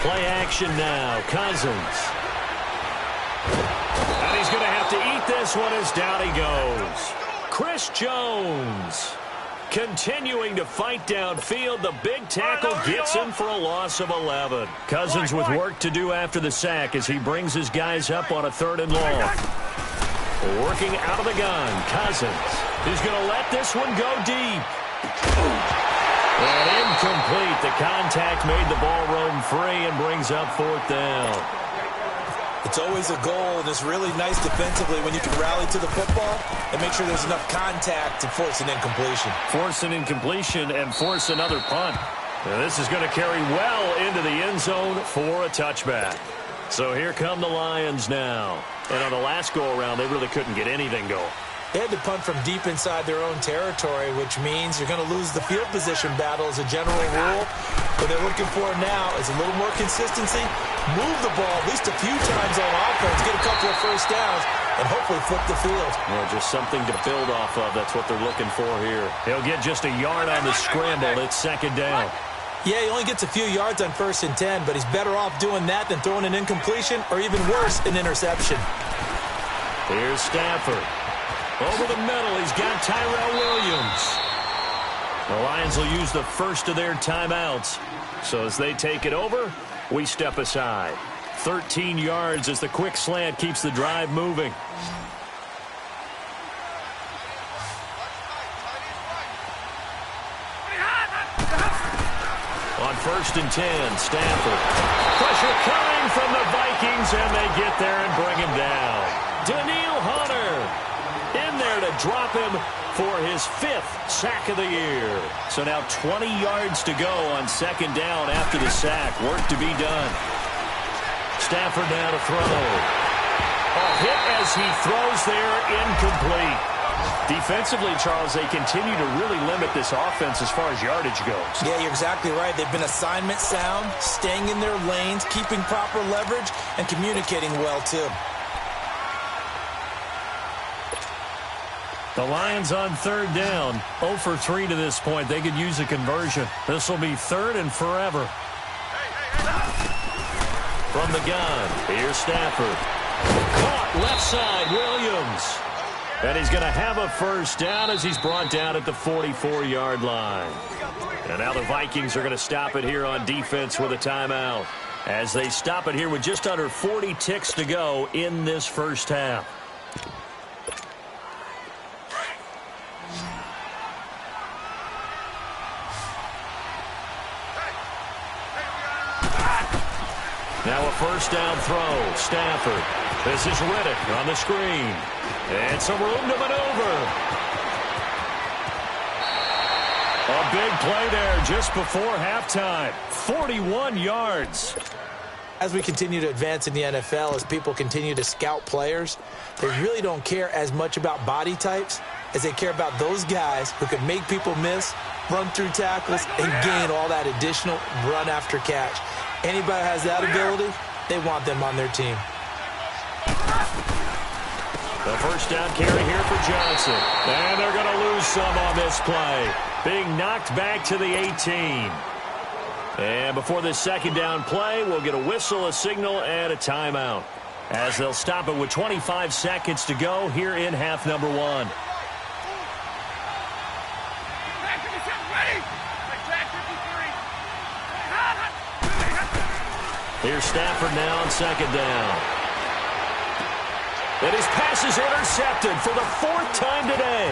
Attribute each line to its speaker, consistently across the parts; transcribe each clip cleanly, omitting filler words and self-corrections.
Speaker 1: Play action now. Cousins. And he's going to have to eat this one as down he goes. Chris Jones continuing to fight downfield. The big tackle gets him for a loss of 11. Cousins with work to do after the sack as he brings his guys up on a 3rd and long. Working out of the gun, Cousins is going to let this one go deep. And incomplete. The contact made the ball roam free and brings up 4th down.
Speaker 2: It's always a goal, and it's really nice defensively when you can rally to the football and make sure there's enough contact to force an incompletion.
Speaker 1: Force an incompletion and force another punt. Now this is going to carry well into the end zone for a touchback. So here come the Lions now. And on the last go-around, they really couldn't get anything going.
Speaker 2: They had to punt from deep inside their own territory, which means you're going to lose the field position battle as a general rule. What they're looking for now is a little more consistency, move the ball at least a few times on offense, get a couple of first downs, and hopefully flip the field.
Speaker 1: Well, just something to build off of. That's what they're looking for here. He'll get just a yard on the scramble. It's 2nd down.
Speaker 2: Yeah, he only gets a few yards on 1st and 10, but he's better off doing that than throwing an incompletion or even worse, an interception.
Speaker 1: Here's Stafford. Over the middle, he's got Tyrell Williams. The Lions will use the first of their timeouts. So as they take it over, we step aside. 13 yards as the quick slant keeps the drive moving. On 1st and 10, Stafford. Pressure coming from the Vikings, and they get there and bring him down. Daniil Hunter in there to drop him for his 5th sack of the year. So now 20 yards to go on 2nd down after the sack. Work to be done. Stafford now to throw. A hit as he throws there, incomplete. Defensively, Charles, they continue to really limit this offense as far as yardage goes.
Speaker 2: Yeah, you're exactly right. They've been assignment sound, staying in their lanes, keeping proper leverage, and communicating well, too.
Speaker 1: The Lions on 3rd down, 0 for 3 to this point. They could use a conversion. This will be 3rd and forever. From the gun, here's Stafford. Caught left side, Williams. And he's going to have a first down as he's brought down at the 44-yard line. And now the Vikings are going to stop it here on defense with a timeout, as they stop it here with just under 40 ticks to go in this first half. Now a first down throw. Stafford. This is Riddick on the screen. And some room to maneuver. A big play there just before halftime. 41 yards.
Speaker 2: As we continue to advance in the NFL, as people continue to scout players, they really don't care as much about body types as they care about those guys who can make people miss, run through tackles, and gain all that additional run after catch. Anybody has that ability, they want them on their team.
Speaker 1: The first down carry here for Johnson. And they're going to lose some on this play. Being knocked back to the 18. And before this 2nd down play, we'll get a whistle, a signal, and a timeout, as they'll stop it with 25 seconds to go here in half number 1. Here's Stafford now on 2nd down. And his pass is intercepted for the 4th time today.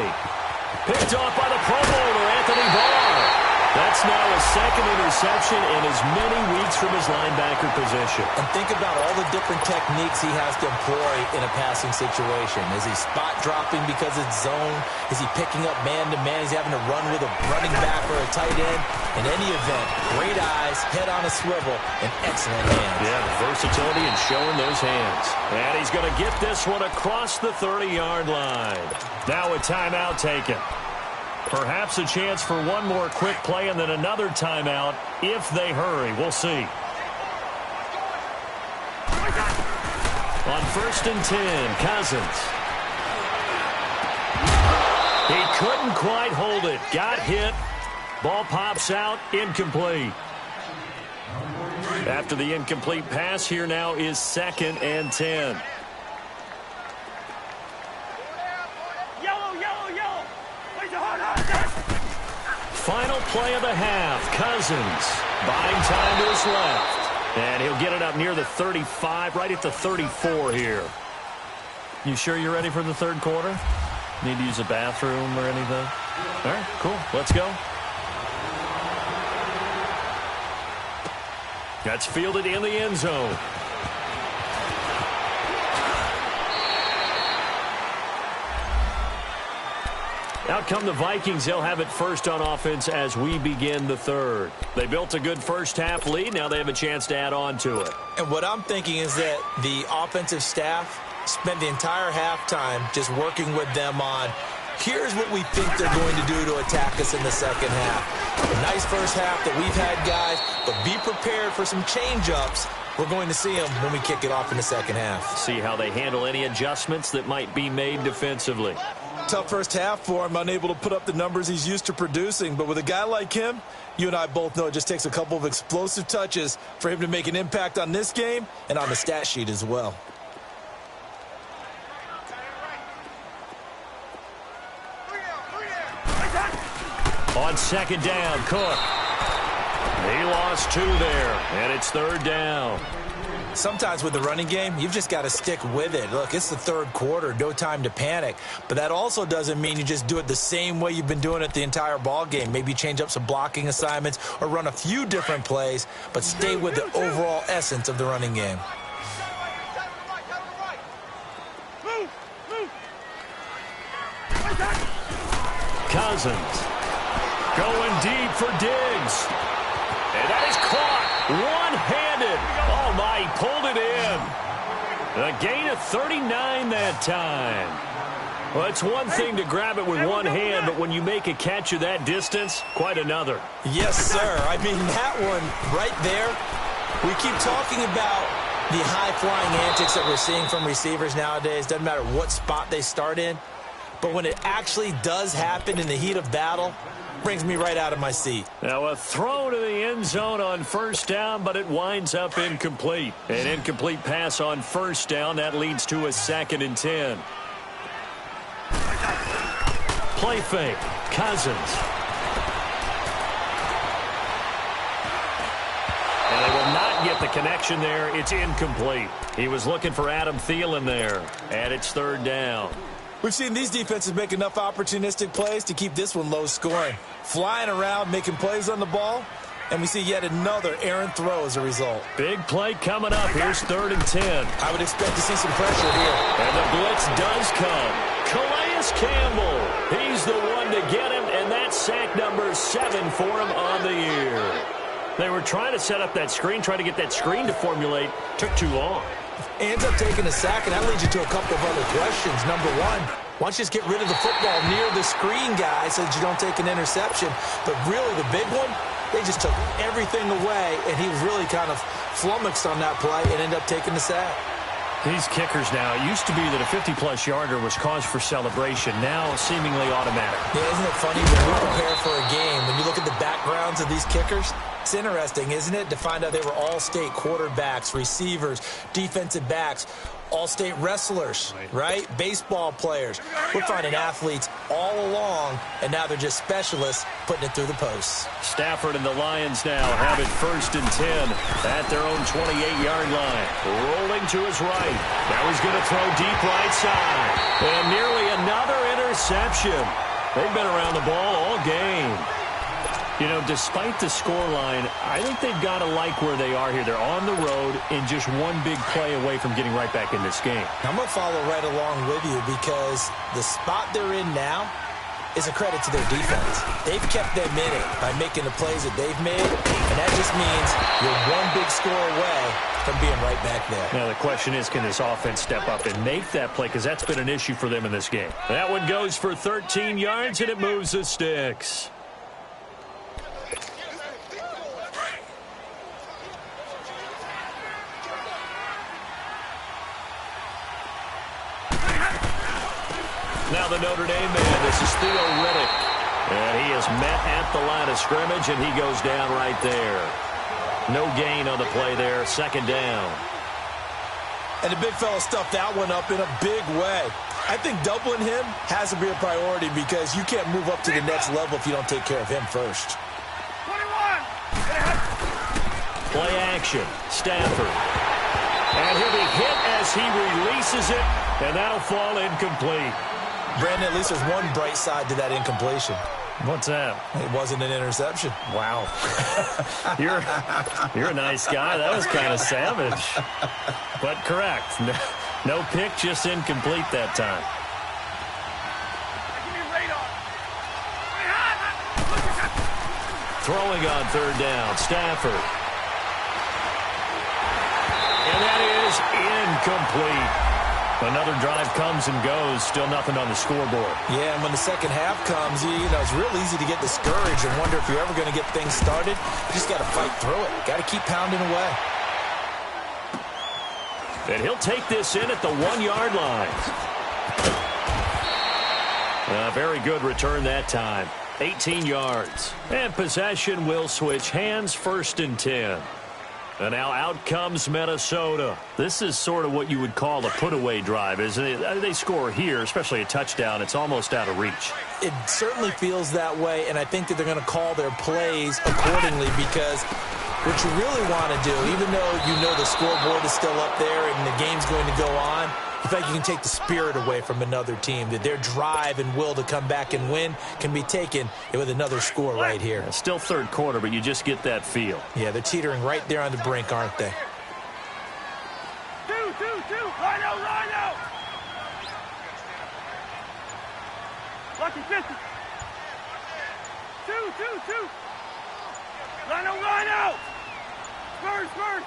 Speaker 1: Picked off by the Pro Bowler, Anthony Barr. That's now his 2nd interception in as many weeks from his linebacker position.
Speaker 2: And think about all the different techniques he has to employ in a passing situation. Is he spot dropping because it's zone? Is he picking up man-to-man? Is he having to run with a running back or a tight end? In any event, great eyes, head on a swivel, and excellent hands.
Speaker 1: Yeah, versatility and showing those hands. And he's going to get this one across the 30-yard line. Now a timeout taken. Perhaps a chance for one more quick play and then another timeout if they hurry. We'll see. On 1st and 10, Cousins. He couldn't quite hold it. Got hit. Ball pops out, incomplete. After the incomplete pass, here now is 2nd and 10. Final play of the half. Cousins buying time to his left. And he'll get it up near the 35, right at the 34 here. You sure you're ready for the third quarter? Need to use a bathroom or anything? All right, cool. Let's go. That's fielded in the end zone. Out come the Vikings. They'll have it first on offense as we begin the third. They built a good first-half lead. Now they have a chance to add on to it.
Speaker 2: And what I'm thinking is that the offensive staff spent the entire halftime just working with them on, here's what we think they're going to do to attack us in the second half. A nice first half that we've had, guys, but be prepared for some change-ups. We're going to see them when we kick it off in the second half.
Speaker 1: See how they handle any adjustments that might be made defensively.
Speaker 2: Tough first half for him, unable to put up the numbers he's used to producing. But with a guy like him, you and I both know it just takes a couple of explosive touches for him to make an impact on this game and on the stat sheet as well.
Speaker 1: On 2nd down, Cook. He lost 2 there, and it's 3rd down.
Speaker 2: Sometimes with the running game, you've just got to stick with it. Look, it's the third quarter, no time to panic. But that also doesn't mean you just do it the same way you've been doing it the entire ball game. Maybe change up some blocking assignments or run a few different plays, but stay with the overall essence of the running game.
Speaker 1: Cousins going deep for Diggs. And that is caught one-handed. Oh, my, he pulled it in. A gain of 39 that time. Well, it's one thing to grab it with one hand, but when you make a catch of that distance, quite another.
Speaker 2: Yes, sir. I mean, that one right there, we keep talking about the high-flying antics that we're seeing from receivers nowadays. Doesn't matter what spot they start in. But when it actually does happen in the heat of battle, brings me right out of my seat.
Speaker 1: Now a throw to the end zone on 1st down, but it winds up incomplete. An incomplete pass on 1st down. That leads to a 2nd and 10. Play fake. Cousins. And they will not get the connection there. It's incomplete. He was looking for Adam Thielen there. And it's 3rd down.
Speaker 2: We've seen these defenses make enough opportunistic plays to keep this one low scoring. Flying around, making plays on the ball, and we see yet another errant throw as a result.
Speaker 1: Big play coming up. Here's 3rd and 10.
Speaker 2: I would expect to see some pressure here.
Speaker 1: And the blitz does come. Calais Campbell. He's the one to get him, and that's sack number 7 for him on the year. They were trying to set up that screen, trying to get that screen to formulate. Took too long.
Speaker 2: Ends up taking a sack, and that leads you to a couple of other questions. Number one, why don't you just get rid of the football near the screen, guys, so that you don't take an interception? But really, the big one, they just took everything away, and he was really kind of flummoxed on that play and ended up taking the sack.
Speaker 1: These kickers now, it used to be that a 50-plus yarder was cause for celebration. Now, seemingly automatic.
Speaker 2: Yeah, isn't it funny when we prepare for a game, when you look at the backgrounds of these kickers? It's interesting, isn't it, to find out they were all-state quarterbacks, receivers, defensive backs, all-state wrestlers, right? Baseball players. We're finding athletes all along, and now they're just specialists putting it through the posts.
Speaker 1: Stafford and the Lions now have it 1st and 10 at their own 28-yard line. Rolling to his right. Now he's going to throw deep right side. And nearly another interception. They've been around the ball all game. You know, despite the scoreline, I think they've got to like where they are here. They're on the road and just one big play away from getting right back in this game.
Speaker 2: I'm going to follow right along with you because the spot they're in now is a credit to their defense. They've kept them in it by making the plays that they've made, and that just means you're one big score away from being right back there.
Speaker 1: Now the question is, can this offense step up and make that play? Because that's been an issue for them in this game. That one goes for 13 yards, and it moves the sticks. Now the Notre Dame man, this is Theo Riddick. And he is met at the line of scrimmage, and he goes down right there. No gain on the play there. Second down.
Speaker 2: And the big fella stuffed that one up in a big way. I think doubling him has to be a priority because you can't move up to the next level if you don't take care of him first.
Speaker 3: 21.
Speaker 1: Play action. Stafford. And he'll be hit as he releases it, and that'll fall incomplete.
Speaker 2: Brandon, at least there's one bright side to that incompletion.
Speaker 1: What's that?
Speaker 2: It wasn't an interception.
Speaker 1: Wow. You're a nice guy. That was kind of savage. But correct. No pick, just incomplete that time. Throwing on third down. Stafford. And that is incomplete. Another drive comes and goes. Still nothing on the scoreboard.
Speaker 2: Yeah, and when the second half comes, you know, it's real easy to get discouraged and wonder if you're ever going to get things started. You just got to fight through it. Got to keep pounding away.
Speaker 1: And he'll take this in at the 1-yard line. Very good return that time. 18 yards. And possession will switch hands, 1st and 10. And now out comes Minnesota. This is sort of what you would call a put-away drive, isn't it? They score here, especially a touchdown. It's almost out of reach.
Speaker 2: It certainly feels that way, and I think that they're going to call their plays accordingly because what you really want to do, even though you know the scoreboard is still up there and the game's going to go on, in fact, you can take the spirit away from another team, that their drive and will to come back and win can be taken with another score right here.
Speaker 1: Still third quarter, but you just get that feel.
Speaker 2: Yeah, they're teetering right there on the brink, aren't they?
Speaker 3: Two. Rhino. Lucky 50. Two. Rhino. Spurs.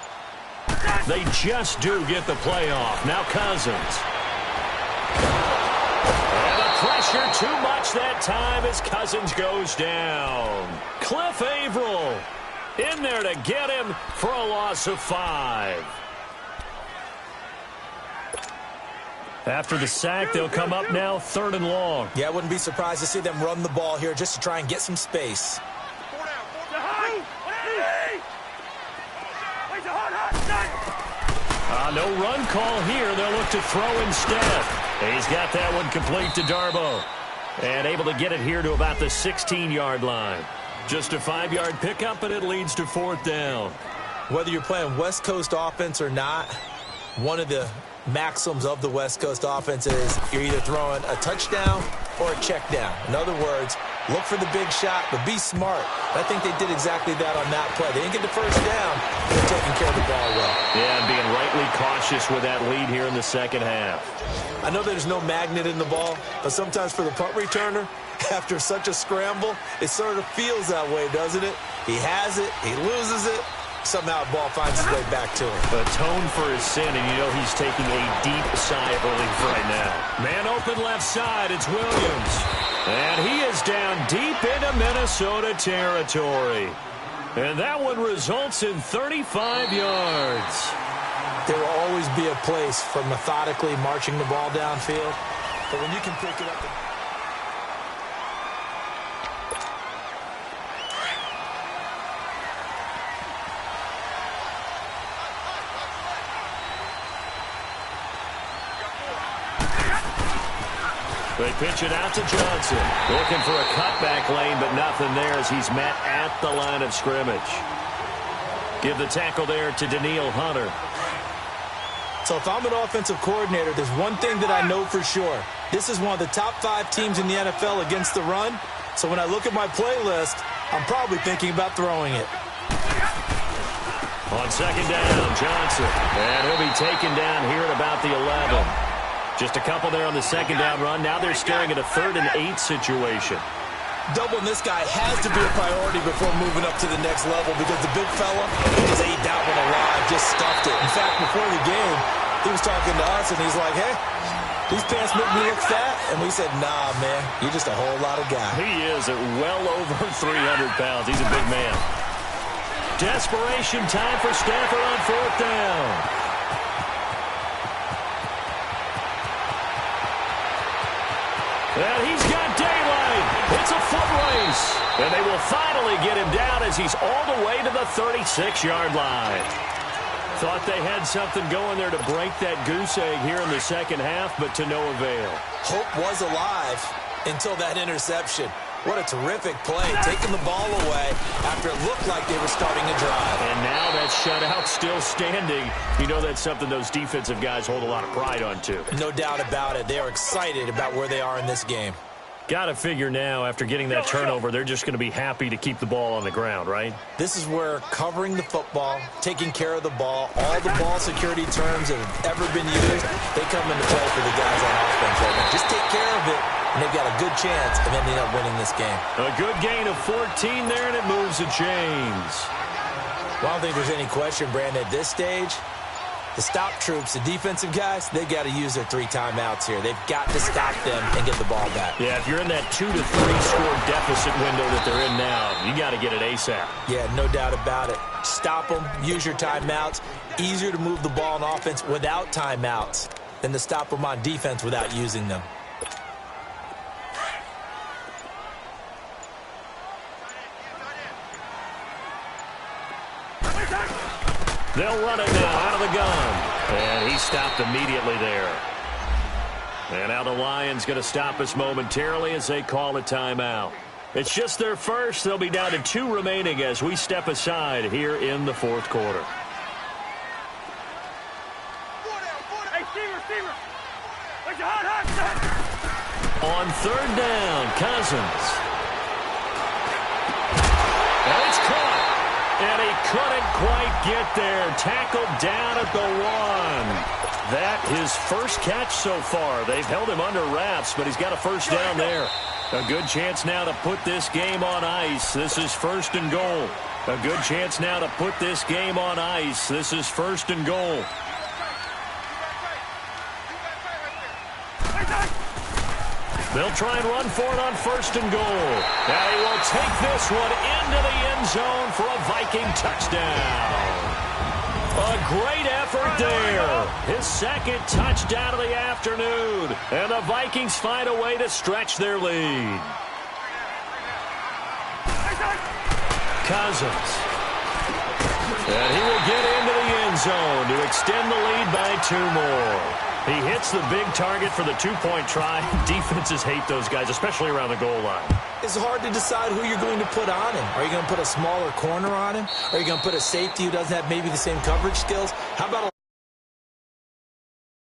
Speaker 1: They just do get the play off. Now Cousins. And the pressure too much that time as Cousins goes down. Cliff Averill in there to get him for a loss of 5. After the sack, they'll come up now 3rd and long.
Speaker 2: Yeah, I wouldn't be surprised to see them run the ball here just to try and get some space.
Speaker 1: No run call here. They'll look to throw instead. He's got that one complete to Darboh. And able to get it here to about the 16-yard line. Just a 5-yard pickup, and it leads to 4th down.
Speaker 2: Whether you're playing West Coast offense or not, one of the maxims of the West Coast offense is you're either throwing a touchdown or a check down. In other words, look for the big shot, but be smart. I think they did exactly that on that play. They didn't get the first down. They're taking care of the ball well.
Speaker 1: Yeah, and being rightly cautious with that lead here in the second half.
Speaker 2: I know there's no magnet in the ball, but sometimes for the punt returner, after such a scramble, it sort of feels that way, doesn't it? He has it, he loses it, somehow the ball finds its way back to him.
Speaker 1: Atone for his sin, and you know he's taking a deep sigh of relief right now. Man open left side, it's Williams. And he is down deep into Minnesota territory. And that one results in 35 yards.
Speaker 2: There will always be a place for methodically marching the ball downfield, but when you can pick it up...
Speaker 1: They pitch it out to Johnson. Looking for a cutback lane, but nothing there as he's met at the line of scrimmage. Give the tackle there to Daniil Hunter.
Speaker 2: So if I'm an offensive coordinator, there's one thing that I know for sure. This is one of the top 5 teams in the NFL against the run. So when I look at my playlist, I'm probably thinking about throwing it.
Speaker 1: On second down, Johnson. And he'll be taken down here at about the 11. Just a couple there on the second down run. Now they're staring at a 3rd and 8 situation.
Speaker 2: Doubling this guy has to be a priority before moving up to the next level because the big fella just ate that one alive, just stuffed it. In fact, before the game, he was talking to us, and he's like, hey, these pants make me look fat. And we said, nah, man, you're just a whole lot of guy.
Speaker 1: He is at well over 300 pounds. He's a big man. Desperation time for Stafford on 4th down. And he's got daylight. It's a foot race. And they will finally get him down as he's all the way to the 36-yard line. Thought they had something going there to break that goose egg here in the second half, but to no avail.
Speaker 2: Hope was alive until that interception. What a terrific play, taking the ball away after it looked like they were starting a drive.
Speaker 1: And now that shutout still standing. You know that's something those defensive guys hold a lot of pride on, too.
Speaker 2: No doubt about it. They are excited about where they are in this game.
Speaker 1: Got to figure now, after getting that turnover, they're just going to be happy to keep the ball on the ground, right?
Speaker 2: This is where covering the football, taking care of the ball, all the ball security terms that have ever been used, they come into play for the guys on offense right now. Just take care of it, and they've got a good chance of ending up winning this game.
Speaker 1: A good gain of 14 there, and it moves the chains.
Speaker 2: Well, I don't think there's any question, Brandon, at this stage. The stop troops, the defensive guys, they've got to use their 3 timeouts here. They've got to stop them and get the ball back.
Speaker 1: Yeah, if you're in that 2 to 3 score deficit window that they're in now, you got to get it ASAP.
Speaker 2: Yeah, no doubt about it. Stop them, use your timeouts. Easier to move the ball on offense without timeouts than to stop them on defense without using them.
Speaker 1: They'll run it now out of the gun. And he stopped immediately there. And now the Lions going to stop us momentarily as they call a timeout. It's just their first. They'll be down to 2 remaining as we step aside here in the fourth quarter.
Speaker 3: Hey, receiver. Where's your hot.
Speaker 1: On third down, Cousins. And it's caught. And he couldn't quite get there. Tackled down at the 1. That his first catch so far. They've held him under wraps, but he's got a first down there. A good chance now to put this game on ice. This is first and goal. A good chance now to put this game on ice. This is first and goal. They'll try and run for it on first and goal. Now he will take this one into the end zone for a Viking touchdown. A great effort there. His second touchdown of the afternoon. And the Vikings find a way to stretch their lead. Cousins. And he will get into the end zone to extend the lead by 2 more. He hits the big target for the 2-point try. Defenses hate those guys, especially around the goal line.
Speaker 2: It's hard to decide who you're going to put on him. Are you going to put a smaller corner on him? Are you going to put a safety who doesn't have maybe the same coverage skills? How about a